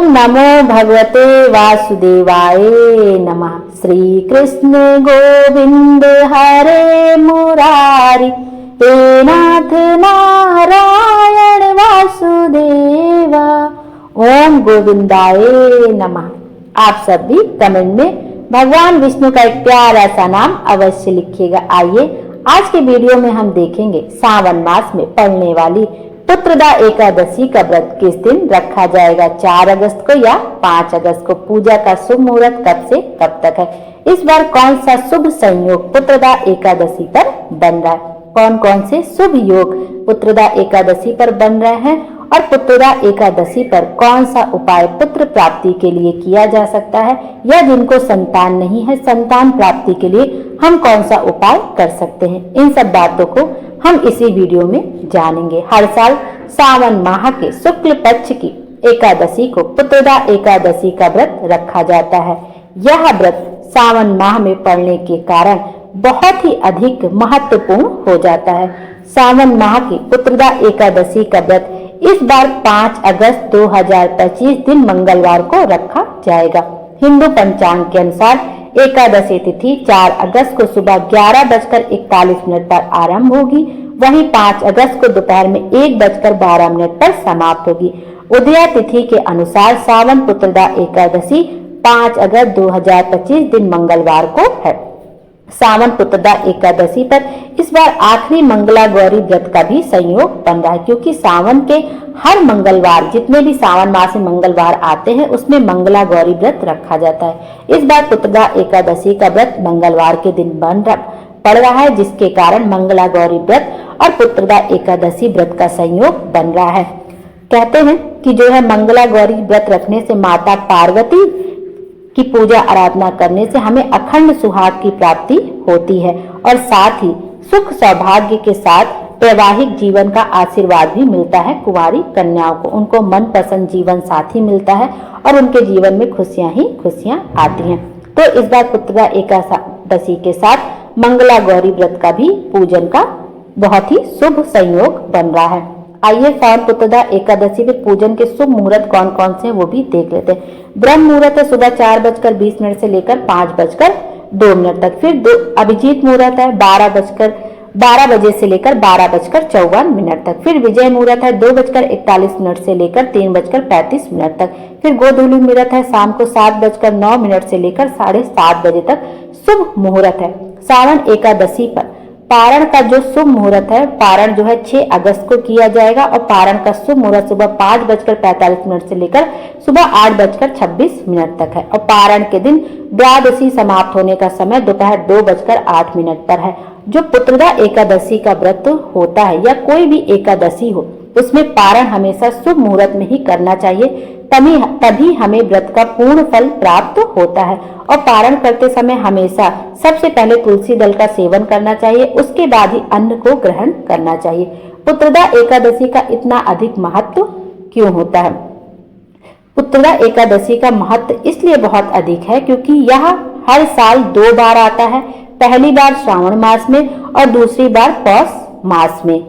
नमो भगवते वासुदेवाय नमः। श्री कृष्ण गोविंद हरे मुरारी, हे नाथ नारायण वासुदेवा। ओम गोविंदाय नमः। आप सब भी कमेंट में भगवान विष्णु का एक प्यारा सा नाम अवश्य लिखिएगा। आइए आज के वीडियो में हम देखेंगे सावन मास में पड़ने वाली पुत्रदा एकादशी का व्रत किस दिन रखा जाएगा, 4 अगस्त को या 5 अगस्त को। पूजा का शुभ मुहूर्त कब से कब तक है, इस बार कौन सा शुभ संयोग पुत्रदा एकादशी पर बन रहा है, कौन कौन से शुभ योग पुत्रदा एकादशी पर बन रहे हैं और पुत्रदा एकादशी पर कौन सा उपाय पुत्र प्राप्ति के लिए किया जा सकता है, या जिनको संतान नहीं है संतान प्राप्ति के लिए हम कौन सा उपाय कर सकते हैं। इन सब बातों को हम इसी वीडियो में जानेंगे। हर साल सावन माह के शुक्ल पक्ष की एकादशी को पुत्रदा एकादशी का व्रत रखा जाता है। यह व्रत सावन माह में पड़ने के कारण बहुत ही अधिक महत्वपूर्ण हो जाता है। सावन माह की पुत्रदा एकादशी का व्रत इस बार 5 अगस्त 2025 दिन मंगलवार को रखा जाएगा। हिंदू पंचांग के अनुसार एकादशी तिथि 4 अगस्त को सुबह 11:41 पर आरंभ होगी, वहीं 5 अगस्त को दोपहर में 1:12 पर समाप्त होगी। उदया तिथि के अनुसार सावन पुत्रदा एकादशी 5 अगस्त 2025 दिन मंगलवार को है। सावन पुत्रदा एकादशी पर इस बार आखिरी मंगला गौरी व्रत का भी संयोग बन रहा है, क्योंकि सावन के हर मंगलवार जितने भी सावन मास में मंगलवार आते हैं उसमें मंगला गौरी व्रत रखा जाता है। इस बार पुत्रदा एकादशी का व्रत मंगलवार के दिन पड़ रहा है, जिसके कारण मंगला गौरी व्रत और पुत्रदा एकादशी व्रत का संयोग बन रहा है। कहते हैं कि जो है मंगला गौरी व्रत रखने से माता पार्वती की पूजा आराधना करने से हमें अखंड सुहाग की प्राप्ति होती है और साथ ही सुख सौभाग्य के साथ वैवाहिक जीवन का आशीर्वाद भी मिलता है। कुंवारी कन्याओं को उनको मनपसंद जीवन साथी मिलता है और उनके जीवन में खुशियां ही खुशियां आती हैं। तो इस बार पुत्रदा एकादशी के साथ मंगला गौरी व्रत का भी पूजन का बहुत ही शुभ संयोग बन रहा है। आइए सावन पुत्रदा एकादशी के पूजन के शुभ मुहूर्त कौन कौन से हैं वो भी देख लेते हैं। ब्रह्म मुहूर्त है सुबह 4:20 से लेकर 5:02 तक। फिर अभिजीत मुहूर्त है 12 बजे से लेकर 12:54 तक। फिर विजय मुहूर्त है 2:41 से लेकर 3:35 तक। फिर गोधूली मुहूर्त है शाम को 7:09 से लेकर 7:30 बजे तक शुभ मुहूर्त है। सावन एकादशी पर पारण का जो शुभ मुहूर्त है, पारण जो है 6 अगस्त को किया जाएगा और पारण का शुभ मुहूर्त सुबह 5:45 से लेकर सुबह 8:26 तक है और पारण के दिन द्वादशी समाप्त होने का समय दोपहर 2:08 पर है। जो पुत्रदा एकादशी का व्रत होता है या कोई भी एकादशी हो उसमें पारण हमेशा शुभ मुहूर्त में ही करना चाहिए, तभी हमें व्रत का पूर्ण फल प्राप्त होता है। और पारण करते समय हमेशा सबसे पहले तुलसी दल का सेवन करना चाहिए, उसके बाद ही अन्न को ग्रहण करना चाहिए। पुत्रदा एकादशी का इतना अधिक महत्व क्यों होता है? पुत्रदा एकादशी का महत्व इसलिए बहुत अधिक है क्योंकि यह हर साल 2 बार आता है, पहली बार श्रावण मास में और दूसरी बार पौष मास में।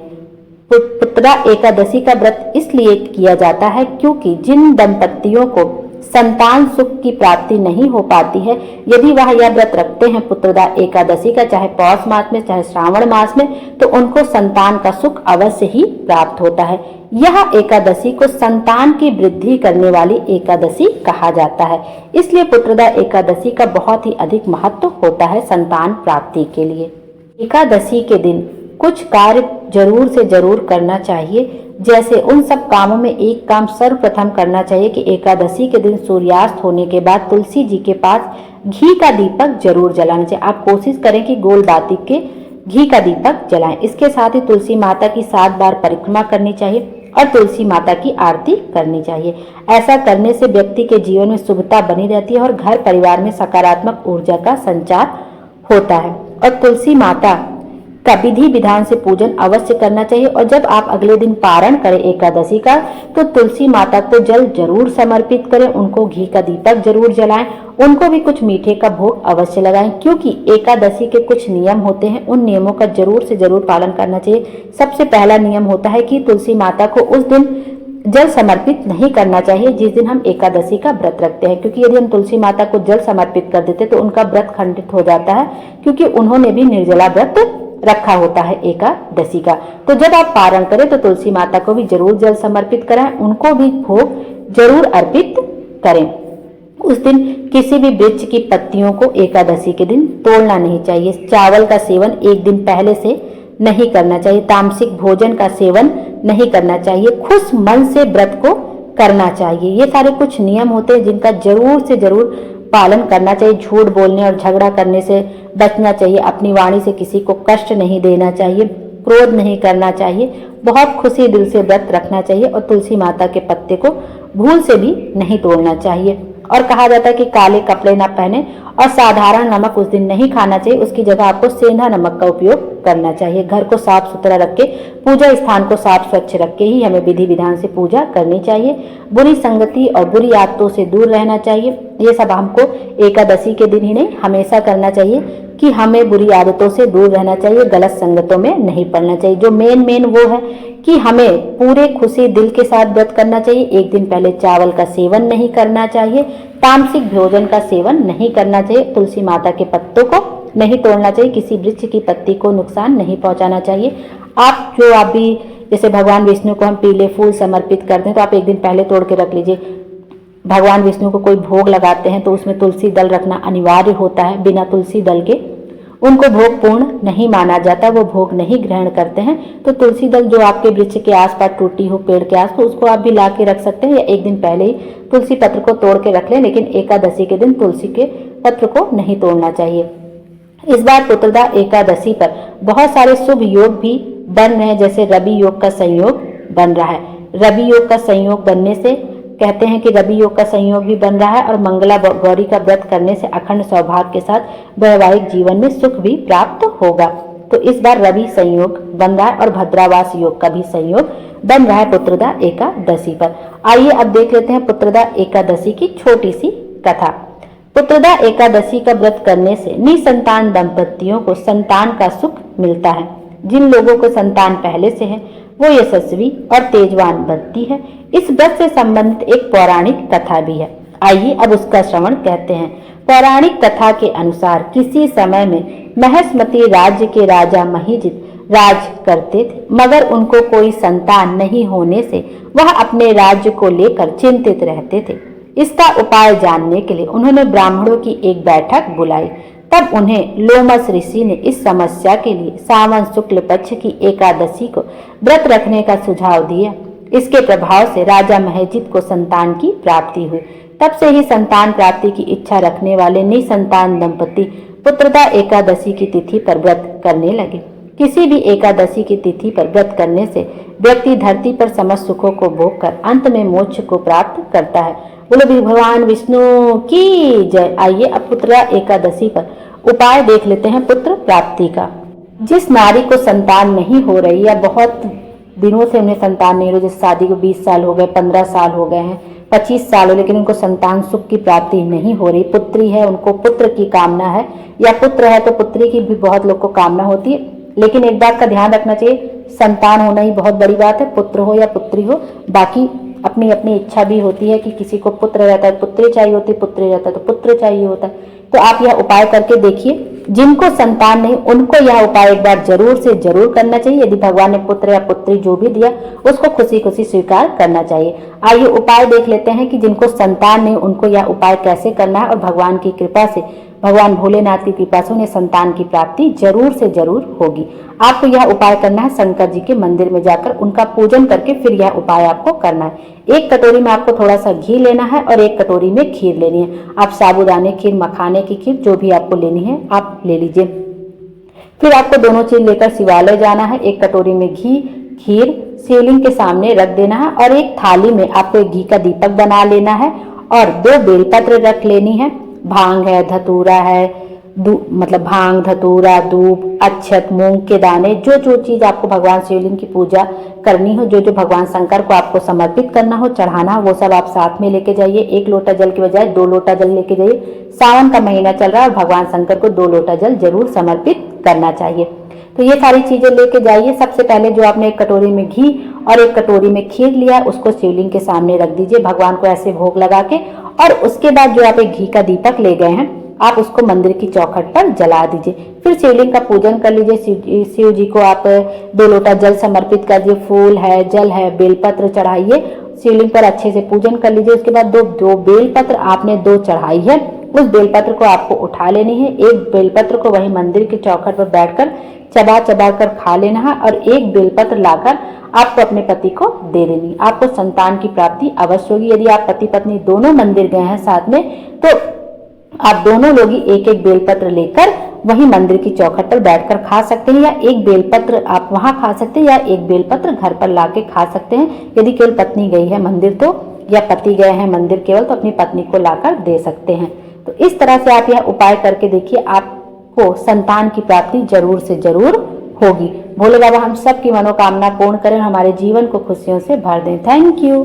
पुत्रदा एकादशी का व्रत इसलिए किया जाता है क्योंकि जिन दंपतियों को संतान सुख की प्राप्ति नहीं हो पाती है, यदि वह यह व्रत रखते हैं पुत्रदा एकादशी का, चाहे पौष मास में चाहे श्रावण मास में, तो उनको संतान का सुख अवश्य ही प्राप्त होता है। यह एकादशी को संतान की वृद्धि करने वाली एकादशी कहा जाता है, इसलिए पुत्रदा एकादशी का बहुत ही अधिक महत्व होता है संतान प्राप्ति के लिए। एकादशी के दिन कुछ कार्य जरूर से जरूर करना चाहिए, जैसे उन सब कामों में एक काम सर्वप्रथम करना चाहिए कि एकादशी के दिन सूर्यास्त होने के बाद तुलसी जी के पास घी का दीपक जरूर जलाना चाहिए। आप कोशिश करें कि गोल बाती के घी का दीपक जलाएं। इसके साथ ही तुलसी माता की 7 बार परिक्रमा करनी चाहिए और तुलसी माता की आरती करनी चाहिए। ऐसा करने से व्यक्ति के जीवन में शुभता बनी रहती है और घर परिवार में सकारात्मक ऊर्जा का संचार होता है। और तुलसी माता का विधि विधान से पूजन अवश्य करना चाहिए। और जब आप अगले दिन पारण करें एकादशी का, तो तुलसी माता को जल जरूर समर्पित करें, उनको घी का दीपक जरूर जलाएं, उनको भी कुछ मीठे का भोग अवश्य लगाएं, क्योंकि एकादशी के कुछ नियम होते हैं, उन नियमों का जरूर से जरूर पालन करना चाहिए। सबसे पहला नियम होता है कि तुलसी माता को उस दिन जल समर्पित नहीं करना चाहिए जिस दिन हम एकादशी का व्रत रखते हैं, क्योंकि यदि हम तुलसी माता को जल समर्पित कर देते तो उनका व्रत खंडित हो जाता है, क्योंकि उन्होंने भी निर्जला व्रत रखा होता है एकादशी का। तो जब आप पारण करें तो तुलसी माता को भी जरूर जल समर्पित कराएं, उनको भी भोग जरूर अर्पित करें। उस दिन किसी भी वृक्ष की पत्तियों को एकादशी के दिन तोड़ना नहीं चाहिए। चावल का सेवन एक दिन पहले से नहीं करना चाहिए। तामसिक भोजन का सेवन नहीं करना चाहिए। खुश मन से व्रत को करना चाहिए। ये सारे कुछ नियम होते हैं जिनका जरूर से जरूर पालन करना चाहिए। झूठ बोलने और झगड़ा करने से बचना चाहिए। अपनी वाणी से किसी को कष्ट नहीं देना चाहिए। क्रोध नहीं करना चाहिए। बहुत खुशी दिल से व्रत रखना चाहिए और तुलसी माता के पत्ते को भूल से भी नहीं तोड़ना चाहिए। और कहा जाता है कि काले कपड़े ना पहने और साधारण नमक उस दिन नहीं खाना चाहिए। उसकी जगह आपको सेंधा नमक का उपयोग करना चाहिए। घर को साफ सुथरा रख के, पूजा स्थान को साफ स्वच्छ रख के ही हमें विधि विधान से पूजा करनी चाहिए। बुरी संगति और बुरी आदतों से दूर रहना चाहिए। ये सब हमको एकादशी के दिन ही नहीं, हमेशा करना चाहिए कि हमें बुरी आदतों से दूर रहना चाहिए, गलत संगतों में नहीं पड़ना चाहिए। जो मेन वो है कि हमें पूरे खुशी दिल के साथ व्रत करना चाहिए। एक दिन पहले चावल का सेवन नहीं करना चाहिए। तामसिक भोजन का सेवन नहीं करना चाहिए। तुलसी माता के पत्तों को नहीं तोड़ना चाहिए। किसी वृक्ष की पत्ती को नुकसान नहीं पहुंचाना चाहिए। आप भी जैसे भगवान विष्णु को हम पीले फूल समर्पित करते हैं तो आप एक दिन पहले तोड़ के रख लीजिए। भगवान विष्णु को कोई भोग लगाते हैं तो उसमें तुलसी दल रखना अनिवार्य होता है। बिना तुलसी दल के उनको भोग पूर्ण नहीं माना जाता, वो भोग नहीं ग्रहण करते हैं। तो तुलसी दल जो आपके वृक्ष के आसपास टूटी हो, पेड़ के आसपास, उसको आप भी ला के रख सकते हैं या एक दिन पहले ही तुलसी पत्र को तोड़ के रख लें। लेकिन एकादशी के दिन तुलसी के पत्र को नहीं तोड़ना चाहिए। इस बार पुत्रदा एकादशी पर बहुत सारे शुभ योग भी बन रहे हैं, जैसे रवि योग का संयोग बन रहा है। रवि योग का संयोग बनने से कहते हैं कि रवि योग का संयोग भी बन रहा है और मंगला गौरी का व्रत करने से अखंड सौभाग्य के साथ वैवाहिक जीवन में सुख भी प्राप्त होगा। तो इस बार रवि संयोग बन रहा है और भद्रावास योग का भी संयोग बन रहा है पुत्रदा एकादशी पर। आइए अब देख लेते हैं पुत्रदा एकादशी की छोटी सी कथा। पुत्रदा एकादशी का व्रत करने से निसंतान दंपतियों को संतान का सुख मिलता है। जिन लोगों को संतान पहले से है वो यशस्वी और तेजवान बनती है। इस व्रत से संबंधित एक पौराणिक कथा भी है। आइए अब उसका श्रवण कहते हैं। पौराणिक कथा के अनुसार किसी समय में महेशमती राज्य के राजा महिजित राज करते थे, मगर उनको कोई संतान नहीं होने से वह अपने राज्य को लेकर चिंतित रहते थे। इसका उपाय जानने के लिए उन्होंने ब्राह्मणों की एक बैठक बुलाई। तब उन्हें लोमस ऋषि ने इस समस्या के लिए सावन शुक्ल पक्ष की एकादशी को व्रत रखने का सुझाव दिया। इसके प्रभाव से राजा महिजित को संतान की प्राप्ति हुई। तब से ही संतान प्राप्ति की इच्छा रखने वाले निसंतान दंपति पुत्रदा एकादशी की तिथि पर व्रत करने लगे। किसी भी एकादशी की तिथि पर व्रत करने से व्यक्ति धरती पर समस्त सुखों को भोग कर अंत में मोक्ष को प्राप्त करता है। बोलो भी भगवान विष्णु की जय। आइए अब पुत्रदा एकादशी पर उपाय देख लेते हैं पुत्र प्राप्ति का। जिस नारी को संतान नहीं हो रही या बहुत दिनों से उन्हें संतान नहीं हो रही, जैसे शादी को 20 साल हो गए, 15 साल हो गए हैं, 25 साल हो, लेकिन उनको संतान सुख की प्राप्ति नहीं हो रही, पुत्री है, उनको पुत्र की कामना है, या पुत्र है तो पुत्री की भी बहुत लोग को कामना होती है। लेकिन एक बात का ध्यान रखना चाहिए, संतान होना ही बहुत बड़ी बात है, पुत्र हो या पुत्री हो। बाकी अपनी अपनी इच्छा भी होती है कि किसी को पुत्र रहता है पुत्री चाहिए होती है, पुत्री रहता है तो पुत्र चाहिए होता है। तो आप यह उपाय करके देखिए। जिनको संतान नहीं उनको यह उपाय एक बार जरूर से जरूर करना चाहिए। यदि भगवान ने पुत्र या पुत्री जो भी दिया उसको खुशी खुशी स्वीकार करना चाहिए। आइए उपाय देख लेते हैं कि जिनको संतान नहीं उनको यह उपाय कैसे करना है और भगवान की कृपा से, भगवान भोलेनाथ की कृपा से उन्हें संतान की प्राप्ति जरूर से जरूर होगी। आपको यह उपाय करना है शंकर जी के मंदिर में जाकर उनका पूजन करके फिर यह उपाय आपको करना है। एक कटोरी में आपको थोड़ा सा घी लेना है और एक कटोरी में खीर लेनी है। आप साबूदाने खीर, मखाने की खीर, जो भी आपको लेनी है आप ले लीजिए। फिर आपको दोनों चीज लेकर शिवालय जाना है। एक कटोरी में घी, खीर शिवलिंग के सामने रख देना है और एक थाली में आपको एक घी का दीपक बना लेना है और 2 बेलपत्र रख लेनी है। भांग है, धतूरा है, मतलब भांग, धतूरा, धूप, अक्षत, मूंग के दाने, जो जो चीज आपको भगवान शिवलिंग की पूजा करनी हो, जो जो भगवान शंकर को आपको समर्पित करना हो, चढ़ाना हो, वो सब आप साथ में लेके जाइए। 1 लोटा जल के बजाय 2 लोटा जल लेके जाइए। सावन का महीना चल रहा है और भगवान शंकर को 2 लोटा जल जरूर समर्पित करना चाहिए। तो ये सारी चीजें लेके जाइए। सबसे पहले जो आपने एक कटोरी में घी और एक कटोरी में खीर लिया, उसको शिवलिंग के सामने रख दीजिए, भगवान को ऐसे भोग लगा के। और उसके बाद जो आप एक घी का दीपक ले गए हैं, आप उसको मंदिर की चौखट पर जला दीजिए। फिर शिवलिंग का पूजन कर लीजिए। शिव जी को आप 2 लोटा जल समर्पित कर दीजिए, फूल है, जल है, बेलपत्र चढ़ाइए, शिवलिंग पर अच्छे से पूजन कर लीजिए। उसके बाद दो बेलपत्र आपने 2 चढ़ाई है, उस बेलपत्र को आपको उठा लेनी है। एक बेलपत्र को वही मंदिर की चौखट पर बैठकर चबा चबा कर खा लेना है और एक बेलपत्र लाकर आपको अपने पति को दे देनी। आपको संतान की प्राप्ति अवश्य होगी। यदि आप पति पत्नी दोनों मंदिर गए हैं साथ में, तो आप दोनों लोग ही एक एक बेलपत्र लेकर वही मंदिर की चौखट पर बैठकर खा सकते हैं, या एक बेलपत्र आप वहां खा सकते हैं, या एक बेलपत्र घर पर लाके खा सकते हैं। यदि केवल पत्नी गई है मंदिर तो, या पति गए हैं मंदिर केवल, तो अपनी पत्नी को लाकर दे सकते हैं। तो इस तरह से आप यह उपाय करके देखिए, आपको संतान की प्राप्ति जरूर से जरूर होगी। भोले बाबा हम सब की मनोकामना पूर्ण करें, हमारे जीवन को खुशियों से भर दें। Thank you.